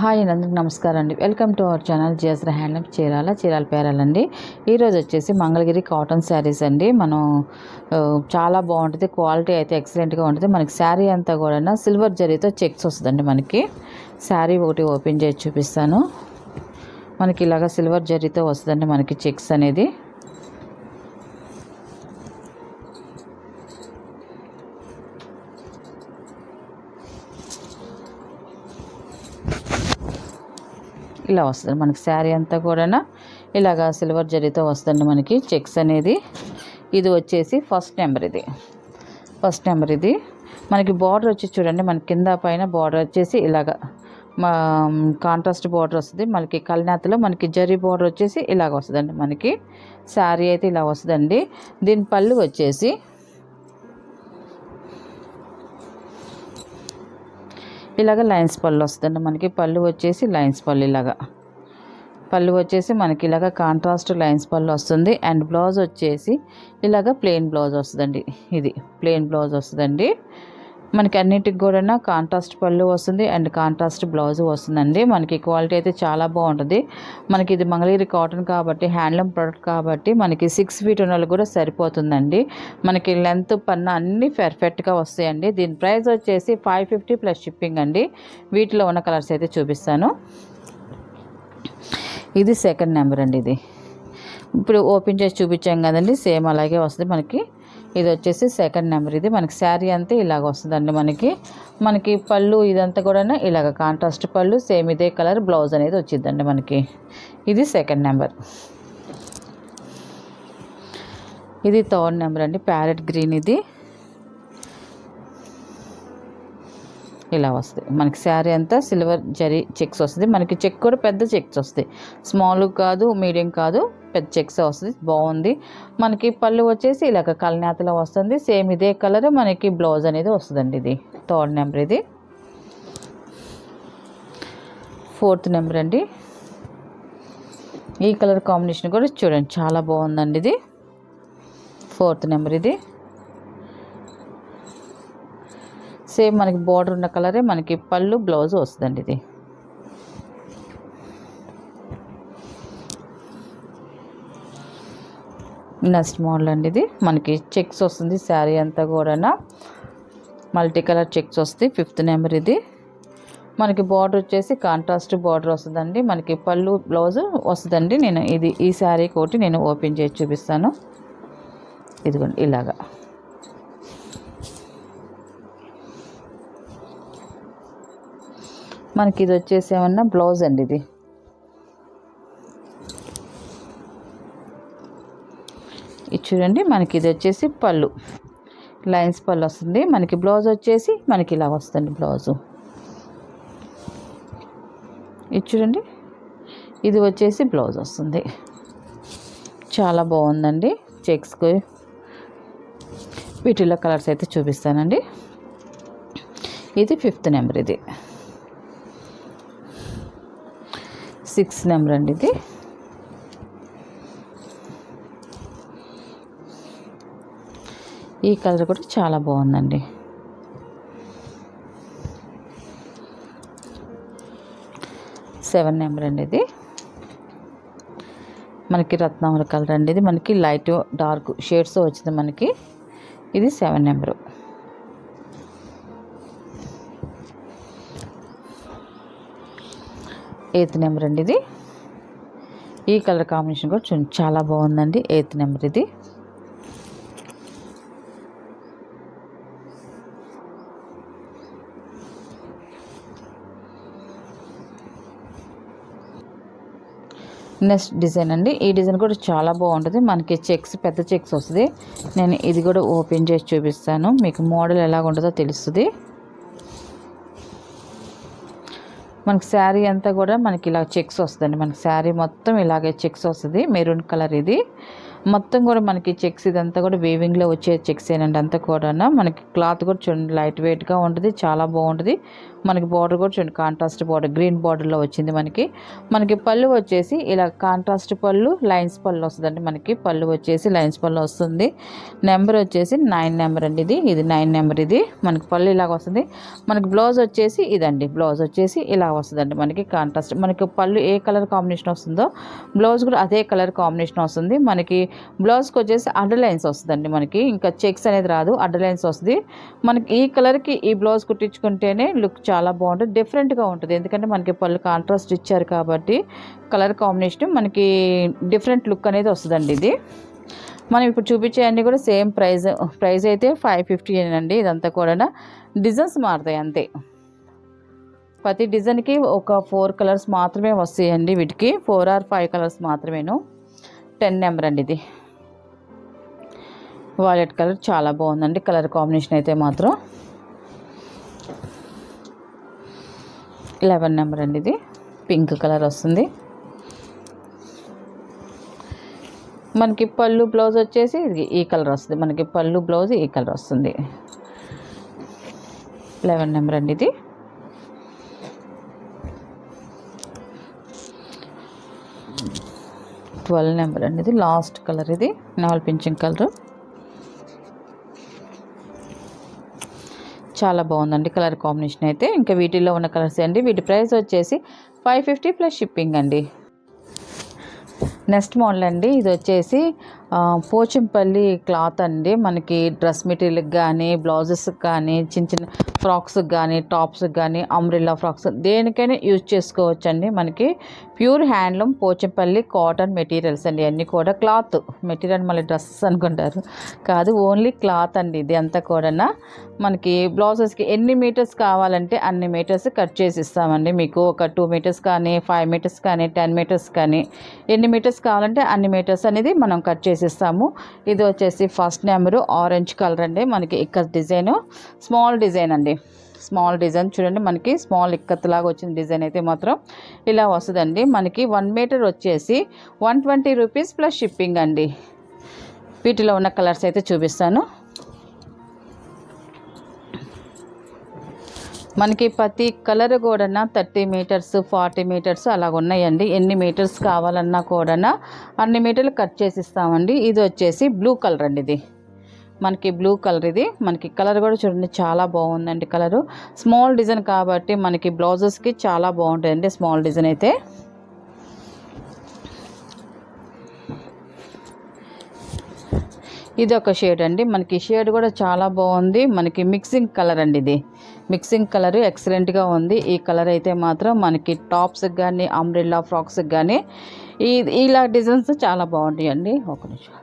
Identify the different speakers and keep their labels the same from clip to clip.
Speaker 1: Hi అందరికి నమస్కారం అండి. Welcome to our channel GSR handloom Chirala పేరాలండి. ఈరోజు వచ్చేసి మంగళగిరి కాటన్ శారీస్ అండి. మనం చాలా బాగుంటుంది, క్వాలిటీ అయితే ఎక్సలెంట్గా ఉంటుంది. మనకి శారీ అంతా కూడా సిల్వర్ జరీతో చెక్స్ వస్తుందండి. మనకి శారీ ఒకటి ఓపెన్ చేసి చూపిస్తాను. మనకి ఇలాగ సిల్వర్ జరీతో వస్తుందండి మనకి చెక్స్ అనేది. ఇలా వస్తుంది మనకి శారీ అంతా కూడా ఇలాగా సిల్వర్ జరీతో వస్తుంది మనకి చెక్స్ అనేది. ఇది వచ్చేసి ఫస్ట్ నెంబర్ ఇది మనకి బార్డర్ వచ్చి చూడండి, మనకి కింద పైన బార్డర్ వచ్చేసి ఇలాగా కాంట్రాస్ట్ బార్డర్ వస్తుంది. మనకి కల్నాథలో మనకి జరీ బార్డర్ వచ్చేసి ఇలాగ వస్తుందండి. మనకి శారీ అయితే ఇలా వస్తుందండి. దీని పళ్ళు వచ్చేసి ఇలాగ లైన్స్ పళ్ళు వస్తుందండి. మనకి పళ్ళు వచ్చేసి లైన్స్ పళ్ళు, ఇలాగా పళ్ళు వచ్చేసి మనకి ఇలాగ కాంట్రాస్ట్ లైన్స్ పళ్ళు వస్తుంది. అండ్ బ్లౌజ్ వచ్చేసి ఇలాగ ప్లెయిన్ బ్లౌజ్ వస్తుందండి. ఇది ప్లెయిన్ బ్లౌజ్ వస్తుందండి. మనకి అన్నిటికి కూడా కాంట్రాస్ట్ పళ్ళు వస్తుంది అండ్ కాంట్రాస్ట్ బ్లౌజ్ వస్తుందండి. మనకి క్వాలిటీ అయితే చాలా బాగుంటుంది. మనకి ఇది మంగళగిరి కాటన్ కాబట్టి, హ్యాండ్లూమ్ ప్రోడక్ట్ కాబట్టి మనకి 6 feet ఉన్న కూడా సరిపోతుందండి. మనకి లెంత్ పన్న అన్నీ పర్ఫెక్ట్గా వస్తాయండి. దీని ప్రైస్ వచ్చేసి 550 ప్లస్ షిప్పింగ్ అండి. వీటిలో ఉన్న కలర్స్ అయితే చూపిస్తాను. ఇది సెకండ్ నెంబర్ అండి. ఇది ఇప్పుడు ఓపెన్ చేసి చూపించాం కదండి, సేమ్ అలాగే వస్తుంది మనకి. ఇది వచ్చేసి సెకండ్ నెంబర్. ఇది మనకి శారీ అంతా ఇలాగ వస్తుందండి. మనకి పళ్ళు ఇదంతా కూడా ఇలాగ కాంట్రాస్ట్ పళ్ళు, సేమ్ ఇదే కలర్ బ్లౌజ్ అనేది వచ్చిందండి మనకి. ఇది సెకండ్ నెంబర్. ఇది థర్డ్ నెంబర్ అండి, ప్యారెట్ గ్రీన్. ఇది ఇలా వస్తుంది మనకి శారీ అంతా సిల్వర్ జరీ చెక్స్ వస్తుంది. మనకి చెక్ కూడా పెద్ద చెక్స్ వస్తాయి, స్మాల్ కాదు, మీడియం కాదు, పెద్ద చెక్స్ వస్తుంది. బాగుంది. మనకి పళ్ళు వచ్చేసి ఇలాగ కల్నాథలో వస్తుంది. సేమ్ ఇదే కలర్ మనకి బ్లౌజ్ అనేది వస్తుందండి. ఇది థర్డ్ నెంబర్. ఇది ఫోర్త్ నెంబర్ అండి. ఈ కలర్ కాంబినేషన్ కూడా చూడండి చాలా బాగుందండి. ఇది ఫోర్త్ నెంబర్. ఇది సేమ్ మనకి బార్డర్ ఉన్న కలరే మనకి పళ్ళు బ్లౌజ్ వస్తుందండి. ఇది నెక్స్ట్ మోడల్ అండి. ఇది మనకి చెక్స్ వస్తుంది. శారీ అంతా కూడా మల్టీ కలర్ చెక్స్ వస్తుంది. Fifth number. ఇది మనకి బార్డర్ వచ్చేసి కాంట్రాస్ట్ బార్డర్ వస్తుందండి. మనకి పళ్ళు బ్లౌజ్ వస్తుందండి. నేను ఈ శారీ కోటి నేను ఓపెన్ చేసి చూపిస్తాను. ఇదిగోండి ఇలాగా మనకి ఇది వచ్చేసి ఏమన్నా బ్లౌజ్ అండి. ఇది చూడండి, మనకి ఇది వచ్చేసి పళ్ళు లైన్స్ పళ్ళు వస్తుంది. మనకి బ్లౌజ్ వచ్చేసి మనకి ఇలా వస్తుంది బ్లౌజు. ఇది చూడండి, ఇది వచ్చేసి బ్లౌజ్ వస్తుంది. చాలా బాగుందండి. చెక్స్కి వీటిలో కలర్స్ అయితే చూపిస్తానండి. ఇది ఫిఫ్త్ నెంబర్. ఇది సిక్స్త్ నెంబర్ అండి. ఇది ఈ కలర్ కూడా చాలా బాగుందండి. సెవెన్ నెంబర్ అండి. ఇది మనకి రత్నావళి కలర్ అండి. ఇది మనకి లైట్ డార్క్ షేడ్స్ వచ్చింది మనకి. ఇది 7 నెంబరు. ఎయిత్ నెంబర్ అండి. ఇది ఈ కలర్ కాంబినేషన్ కూడా చాలా బాగుందండి. Eighth number. ఇది నెక్స్ట్ డిజైన్ అండి. ఈ డిజైన్ కూడా చాలా బాగుంటుంది. మనకి చెక్స్ పెద్ద చెక్స్ వస్తుంది. నేను ఇది కూడా ఓపెన్ చేసి చూపిస్తాను, మీకు మోడల్ ఎలాగ ఉంటుందో తెలుస్తుంది. మనకి శారీ అంతా కూడా మనకి ఇలా చెక్స్ వస్తుందండి. మనకి శారీ మొత్తం ఇలాగే చెక్స్ వస్తుంది. Maroon colour. ఇది మొత్తం కూడా మనకి చెక్స్ ఇదంతా కూడా వీవింగ్లో వచ్చే చెక్స్ ఏనండి అంతా కూడా. మనకి క్లాత్ కూడా చూడండి లైట్ వెయిట్గా ఉంటుంది, చాలా బాగుంటుంది. మనకి బార్డర్ కూడా చూడండి కాంట్రాస్ట్ బార్డర్ గ్రీన్ బార్డర్లో వచ్చింది. మనకి పళ్ళు వచ్చేసి ఇలా కాంట్రాస్ట్ పళ్ళు లైన్స్ పళ్ళు వస్తుందండి. మనకి పళ్ళు వచ్చేసి లైన్స్ పళ్ళు వస్తుంది. నెంబర్ వచ్చేసి 9 నెంబర్ అండి. ఇది 9 నెంబర్. ఇది మనకి పళ్ళు ఇలాగ వస్తుంది. మనకి బ్లౌజ్ వచ్చేసి ఇదండి, బ్లౌజ్ వచ్చేసి ఇలా వస్తుందండి. మనకి కాంట్రాస్ట్ మనకి పళ్ళు ఏ కలర్ కాంబినేషన్ వస్తుందో బ్లౌజ్ కూడా అదే కలర్ కాంబినేషన్ వస్తుంది. మనకి బ్లౌజ్కి వచ్చేసి అండర్ లైన్స్ వస్తుందండి. మనకి ఇంకా చెక్స్ అనేది రాదు, అండర్ లైన్స్ వస్తుంది. మనకి ఈ కలర్కి ఈ బ్లౌజ్ కుట్టించుకుంటేనే లుక్ చాలా బాగుంటుంది, డిఫరెంట్గా ఉంటుంది. ఎందుకంటే మనకి పళ్ళు కాంట్రాస్ట్ ఇచ్చారు కాబట్టి కలర్ కాంబినేషన్ మనకి డిఫరెంట్ లుక్ అనేది వస్తుందండి. ఇది మనం ఇప్పుడు చూపించే అన్నీ కూడా సేమ్ ప్రైస్ అయితే 550 అండి. ఇదంతా కూడా డిజైన్స్ మారుతాయి అంతే. ప్రతి డిజైన్కి ఒక 4 కలర్స్ మాత్రమే వస్తాయండి. వీటికి 4 or 5 కలర్స్ మాత్రమేను. 10 నెంబర్ అండి. ఇది వాలెట్ కలర్ చాలా బాగుందండి, కలర్ కాంబినేషన్ అయితే మాత్రం. 11 నెంబర్ అండి. ఇది పింక్ కలర్ వస్తుంది. మనకి పళ్ళు బ్లౌజ్ వచ్చేసి ఈ కలర్ వస్తుంది. మనకి పళ్ళు బ్లౌజ్ ఈ కలర్ వస్తుంది. 11 నెంబర్ అండి. ఇది 12 నెంబర్ అండి. ఇది లాస్ట్ కలర్, ఇది నావల్ పింఛింగ్ కలర్, చాలా బాగుందండి కలర్ కాంబినేషన్ అయితే. ఇంకా వీటిల్లో ఉన్న కలర్స్ అండి. వీటి ప్రైస్ వచ్చేసి 550 ప్లస్ షిప్పింగ్ అండి. నెక్స్ట్ మోడల్ అండి. ఇది వచ్చేసి పోచంపల్లి క్లాత్ అండి. మనకి డ్రెస్ మెటీరియల్కి కానీ బ్లౌజెస్కి కానీ చిన్న చిన్న ఫ్రాక్స్కి కానీ టాప్స్కి కానీ అంబ్రెల్లా ఫ్రాక్స్ దేనికైనా యూజ్ చేసుకోవచ్చండి. మనకి pure handloom Pochampally cotton materials అండి. అన్నీ కూడా క్లాత్ మెటీరియల్, మళ్ళీ డ్రెస్సెస్ అనుకుంటారు కాదు, ఓన్లీ క్లాత్ అండి. ఇది అంతా కూడా మనకి బ్లౌజెస్కి ఎన్ని మీటర్స్ కావాలంటే అన్ని మీటర్స్ కట్ చేసి ఇస్తామండి. మీకు ఒక 2 మీటర్స్ కానీ 5 మీటర్స్ కానీ 10 మీటర్స్ కానీ ఎన్ని మీటర్స్ కావాలంటే అన్ని మీటర్స్ అనేది మనం కట్ చేసి ఇస్తాము. ఇది వచ్చేసి ఫస్ట్ నెంబరు ఆరెంజ్ కలర్ అండి. మనకి ఇక్కడ డిజైన్ స్మాల్ డిజైన్ అండి, స్మాల్ డిజైన్ చూడండి. మనకి స్మాల్ ఇక్కత్ లాగా వచ్చిన డిజైన్ అయితే మాత్రం ఇలా వస్తుందండి. మనకి 1 మీటర్ వచ్చేసి 120 రూపీస్ ప్లస్ షిప్పింగ్ అండి. వీటిలో ఉన్న కలర్స్ అయితే చూపిస్తాను. మనకి ప్రతి కలర్ కూడా 30 మీటర్స్ 40 మీటర్స్ అలాగ ఉన్నాయండి. ఎన్ని మీటర్స్ కావాలన్నా కూడా అన్ని మీటర్లు కట్ చేసి ఇస్తామండి. ఇది వచ్చేసి బ్లూ కలర్ అండి. ఇది మనకి బ్లూ కలర్. ఇది మనకి కలర్ కూడా చూడండి చాలా బాగుందండి. కలరు స్మాల్ డిజైన్ కాబట్టి మనకి బ్లౌజెస్కి చాలా బాగుంటాయండి స్మాల్ డిజైన్ అయితే. ఇది ఒక షేడ్ అండి. మనకి షేడ్ కూడా చాలా బాగుంది. మనకి మిక్సింగ్ కలర్ అండి. ఇది మిక్సింగ్ కలర్ ఎక్సలెంట్గా ఉంది. ఈ కలర్ అయితే మాత్రం మనకి టాప్స్కి కానీ అంబ్రెల్లా ఫ్రాక్స్కి కానీ ఇలా డిజైన్స్ చాలా బాగుంటాయండి. ఒక నిమిషం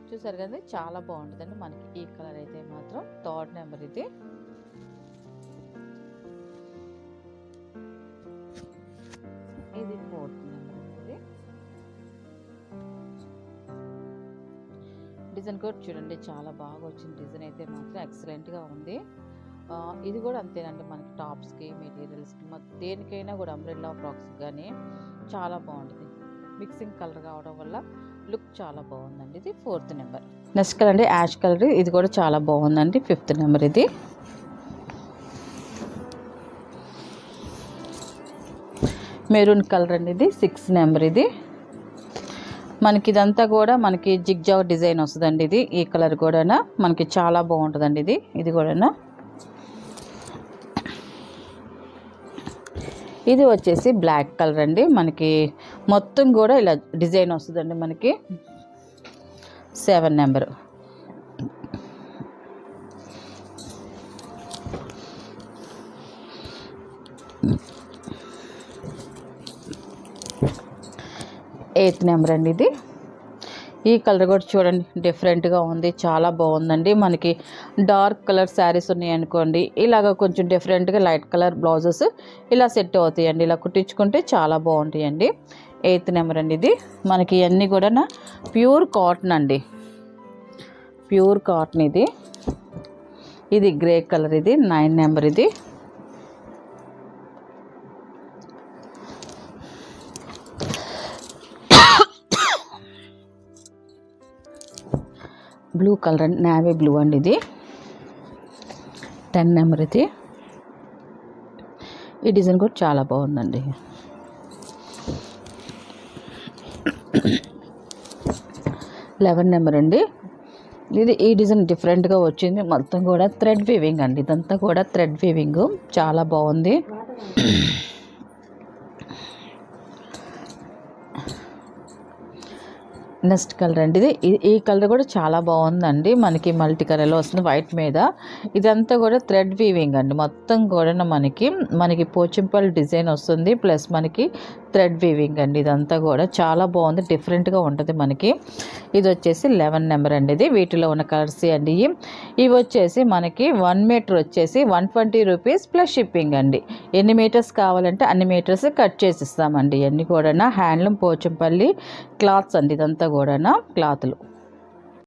Speaker 1: చూసారు కదా, చాలా బాగుంటుందండి. మనకి ఈ కలర్ అయితే మాత్రం 3rd నెంబర్. ఇది 4th నెంబర్. ఇది డిజైన్ కూడా చూడండి చాలా బాగా వచ్చిన డిజైన్ అయితే మాత్రం ఎక్సలెంట్గా ఉంది. ఇది కూడా అంతేనండి. మనకి టాప్స్కి మెటీరియల్స్కి దేనికైనా కూడా అంబ్రెల్లా ఫ్రాక్స్కి కానీ చాలా బాగుంటుంది. మిక్సింగ్ కలర్ కావడం వల్ల లుక్ చాలా బాగుందండి. ఇది 4th నెంబర్. నెక్స్ట్ కలర్ అండి యాష్ కలర్. ఇది కూడా చాలా బాగుందండి. 5th number. ఇది మెరూన్ కలర్ అండి. ఇది 6th నెంబర్. ఇది మనకి ఇదంతా కూడా మనకి జిగ్జాగ్ డిజైన్ వస్తుందండి. ఇది ఈ కలర్ కూడా మనకి చాలా బాగుంటుందండి. ఇది కూడా ఇది వచ్చేసి బ్లాక్ కలర్ అండి. మనకి మొత్తం కూడా ఇలా డిజైన్ వస్తుందండి. మనకి 7 నెంబర్. ఎయిత్ నెంబర్ అండి. ఇది ఈ కలర్ కూడా చూడండి డిఫరెంట్గా ఉంది, చాలా బాగుందండి. మనకి డార్క్ కలర్ శారీస్ ఉన్నాయనుకోండి, ఇలాగ కొంచెం డిఫరెంట్గా లైట్ కలర్ బ్లౌజెస్ ఇలా సెట్ అవుతాయండి. ఇలా కుట్టించుకుంటే చాలా బాగుంటాయండి. 8th నెంబర్ అండి. ఇది మనకి అన్నీ కూడా ప్యూర్ కాటన్ అండి, ప్యూర్ కాటన్. ఇది గ్రే కలర్. ఇది 9 నెంబర్. ఇది బ్లూ కలర్ అండి, నావీ బ్లూ అండి. ఇది 10 నెంబర్. ఇది ఈ డిజైన్ కూడా చాలా బాగుందండి. 11 నెంబర్ అండి. ఈ డిజైన్ డిఫరెంట్గా వచ్చింది. మొత్తం కూడా థ్రెడ్ వీవింగ్ అండి. ఇదంతా కూడా థ్రెడ్ వీవింగ్, చాలా బాగుంది. నెక్స్ట్ కలర్ అండి. ఈ కలర్ కూడా చాలా బాగుందండి. మనకి మల్టీ కలర్లో వస్తుంది వైట్ మీద. ఇదంతా కూడా థ్రెడ్ వీవింగ్ అండి. మొత్తం కూడా మనకి పోచంపల్లి డిజైన్ వస్తుంది, ప్లస్ మనకి థ్రెడ్ వీవింగ్ అండి. ఇదంతా కూడా చాలా బాగుంది, డిఫరెంట్గా ఉంటుంది మనకి. ఇది వచ్చేసి 11 నెంబర్ అండి. ఇది వీటిలో ఉన్న కలర్స్ అండి. ఇవి వచ్చేసి మనకి 1 మీటర్ వచ్చేసి 120 రూపీస్ ప్లస్ షిప్పింగ్ అండి. ఎన్ని మీటర్స్ కావాలంటే అన్ని మీటర్స్ కట్ చేసి ఇస్తామండి. ఇవన్నీ కూడా హ్యాండ్లూమ్ పోచంపల్లి క్లాత్స్ అండి. ఇదంతా కూడా క్లాతులు.